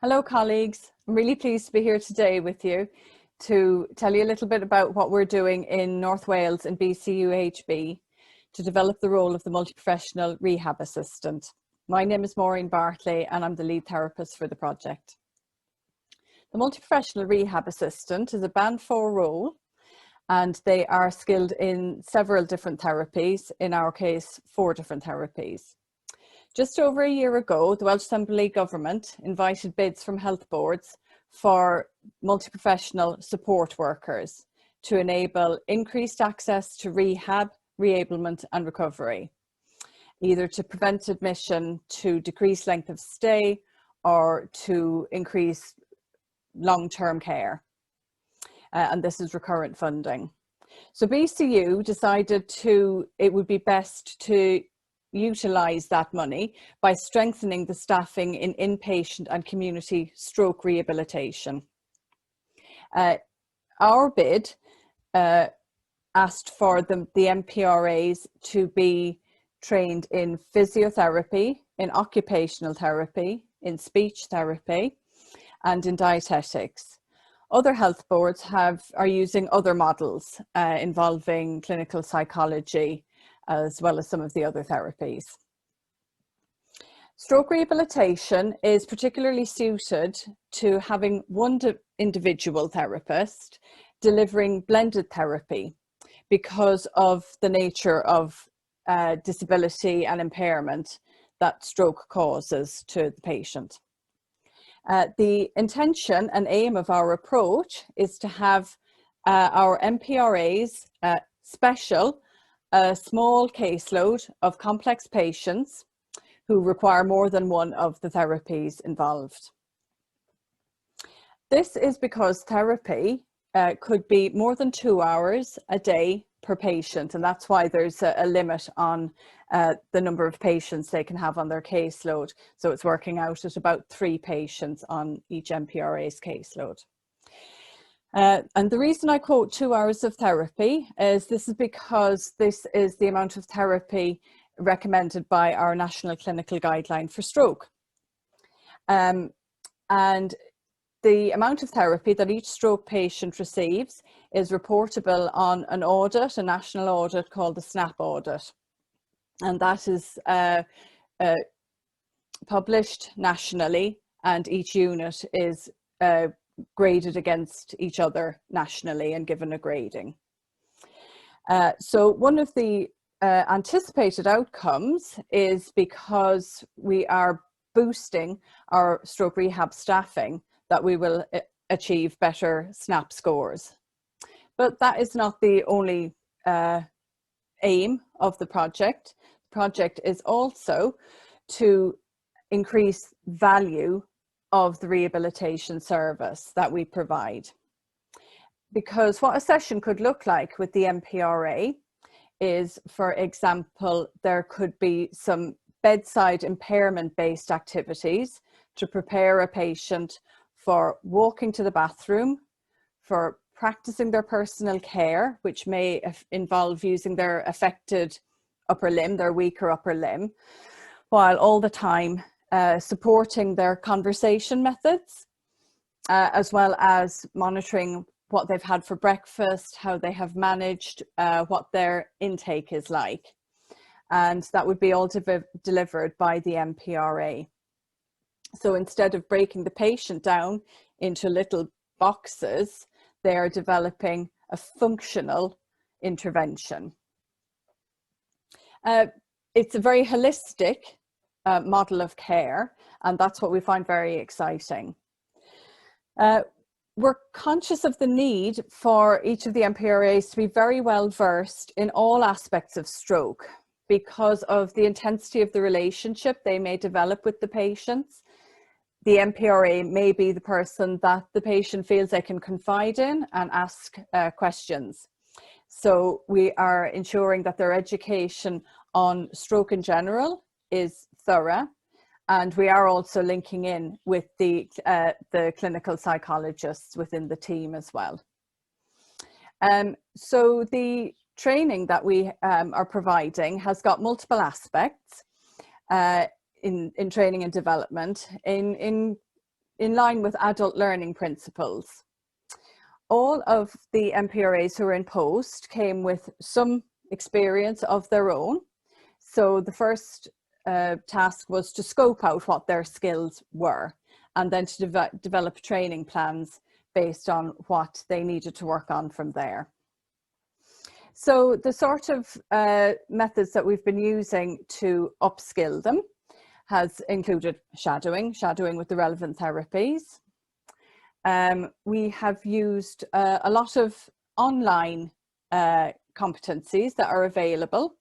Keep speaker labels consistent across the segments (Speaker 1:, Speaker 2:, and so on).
Speaker 1: Hello colleagues, I'm really pleased to be here today with you to tell you a little bit about what we're doing in North Wales and BCUHB to develop the role of the multi-professional rehab assistant. My name is Maureen Bartley and I'm the lead therapist for the project. The multi-professional rehab assistant is a Band 4 role and they are skilled in several different therapies, in our case 4 different therapies. Just over a year ago, the Welsh Assembly Government invited bids from health boards for multi-professional support workers to enable increased access to rehab, reablement and recovery, either to prevent admission, to decrease length of stay or to increase long-term care. And this is recurrent funding. So BCU decided it would be best to utilise that money by strengthening the staffing in inpatient and community stroke rehabilitation. Our bid asked for the MPRAs to be trained in physiotherapy, in occupational therapy, in speech therapy and in dietetics. Other health boards are using other models involving clinical psychology, as well as some of the other therapies. Stroke rehabilitation is particularly suited to having one individual therapist delivering blended therapy because of the nature of disability and impairment that stroke causes to the patient. The intention and aim of our approach is to have our MPRAs special a small caseload of complex patients who require more than one of the therapies involved. This is because therapy could be more than 2 hours a day per patient, and that's why there's a limit on the number of patients they can have on their caseload. So it's working out at about 3 patients on each MPRA's caseload. And the reason I quote 2 hours of therapy is because this is the amount of therapy recommended by our National Clinical Guideline for Stroke. And the amount of therapy that each stroke patient receives is reportable on an audit, a national audit called the SNAP audit. And that is published nationally, and each unit is graded against each other nationally and given a grading. So one of the anticipated outcomes is, because we are boosting our stroke rehab staffing, that we will achieve better SNAP scores. But that is not the only aim of the project. The project is also to increase value of the rehabilitation service that we provide. Because what a session could look like with the MPRA is, for example, there could be some bedside impairment-based activities to prepare a patient for walking to the bathroom, for practicing their personal care, which may involve using their affected upper limb, their weaker upper limb, while all the time supporting their conversation methods, as well as monitoring what they've had for breakfast, how they have managed, what their intake is like. And that would be all delivered by the MPRA. So instead of breaking the patient down into little boxes, they are developing a functional intervention. It's a very holistic model of care, and that's what we find very exciting. We're conscious of the need for each of the MPRAs to be very well versed in all aspects of stroke because of the intensity of the relationship they may develop with the patients. The MPRA may be the person that the patient feels they can confide in and ask questions. So we are ensuring that their education on stroke in general is thorough, and we are also linking in with the clinical psychologists within the team as well. So the training that we are providing has got multiple aspects in training and development. In in line with adult learning principles. All of the MPRAs who were in post came with some experience of their own. So the first task was to scope out what their skills were, and then to develop training plans based on what they needed to work on from there. So the sort of methods that we've been using to upskill them has included shadowing with the relevant therapies. We have used a lot of online competencies that are available,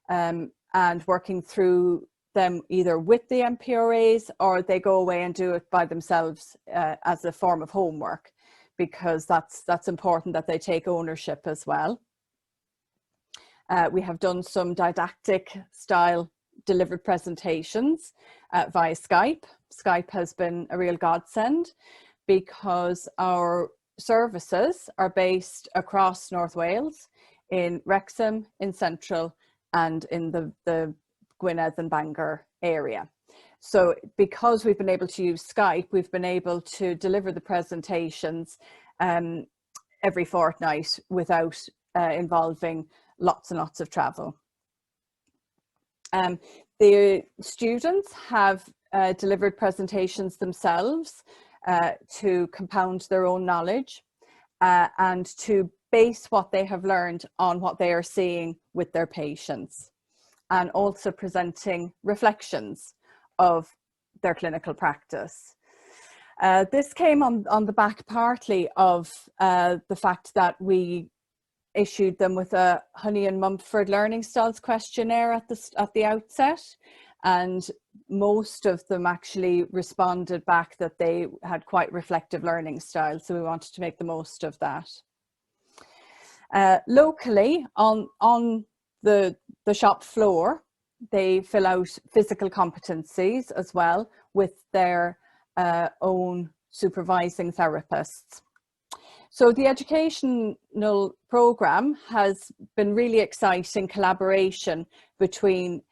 Speaker 1: and working through them either with the MPRAs or they go away and do it by themselves as a form of homework, because that's important that they take ownership as well. We have done some didactic style delivered presentations via Skype. Skype has been a real godsend because our services are based across North Wales, in Wrexham, in Central, and in the Gwynedd and Bangor area. So because we've been able to use Skype, we've been able to deliver the presentations every fortnight without involving lots and lots of travel. The students have delivered presentations themselves to compound their own knowledge and to base what they have learned on what they are seeing with their patients, and also presenting reflections of their clinical practice. This came on the back partly of the fact that we issued them with a Honey and Mumford Learning Styles questionnaire at the outset, and most of them actually responded back that they had quite reflective learning styles, so we wanted to make the most of that. Locally, on the shop floor, they fill out physical competencies as well with their own supervising therapists. So the educational programme has been really exciting collaboration between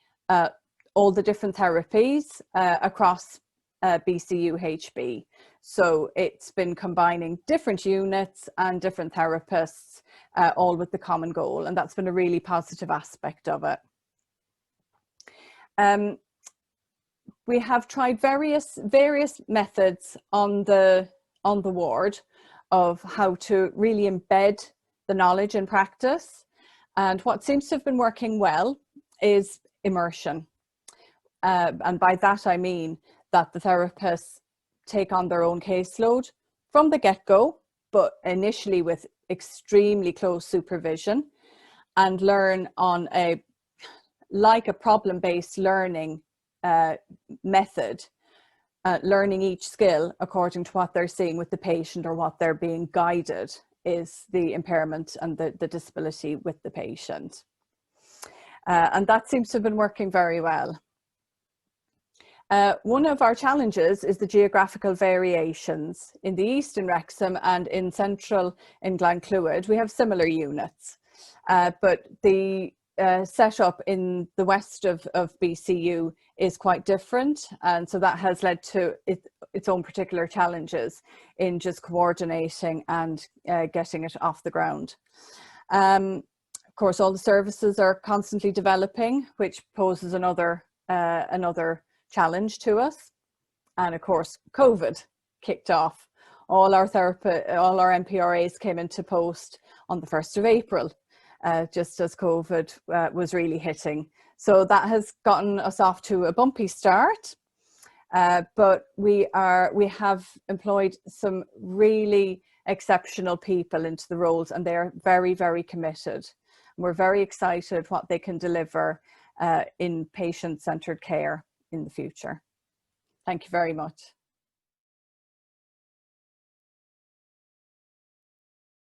Speaker 1: all the different therapies across BCUHB. So it's been combining different units and different therapists, all with the common goal, and that's been a really positive aspect of it. We have tried various methods on the ward of how to really embed the knowledge in practice, and what seems to have been working well is immersion, and by that I mean that the therapists take on their own caseload from the get-go, but initially with extremely close supervision, and learn on a problem-based learning method, learning each skill according to what they're seeing with the patient or what they're being guided is the impairment and the disability with the patient. And that seems to have been working very well. One of our challenges is the geographical variations. In the east in Wrexham and in central in Glenclwyd, we have similar units, but the setup in the west of BCU is quite different, and so that has led to its own particular challenges in just coordinating and getting it off the ground. Of course, all the services are constantly developing, which poses another challenge to us. And of course, COVID kicked off. All our MPRAs came into post on the 1st of April. Just as COVID was really hitting. So that has gotten us off to a bumpy start, but we have employed some really exceptional people into the roles, and they are very, very committed. We're very excited what they can deliver in patient-centred care in the future. Thank you very much.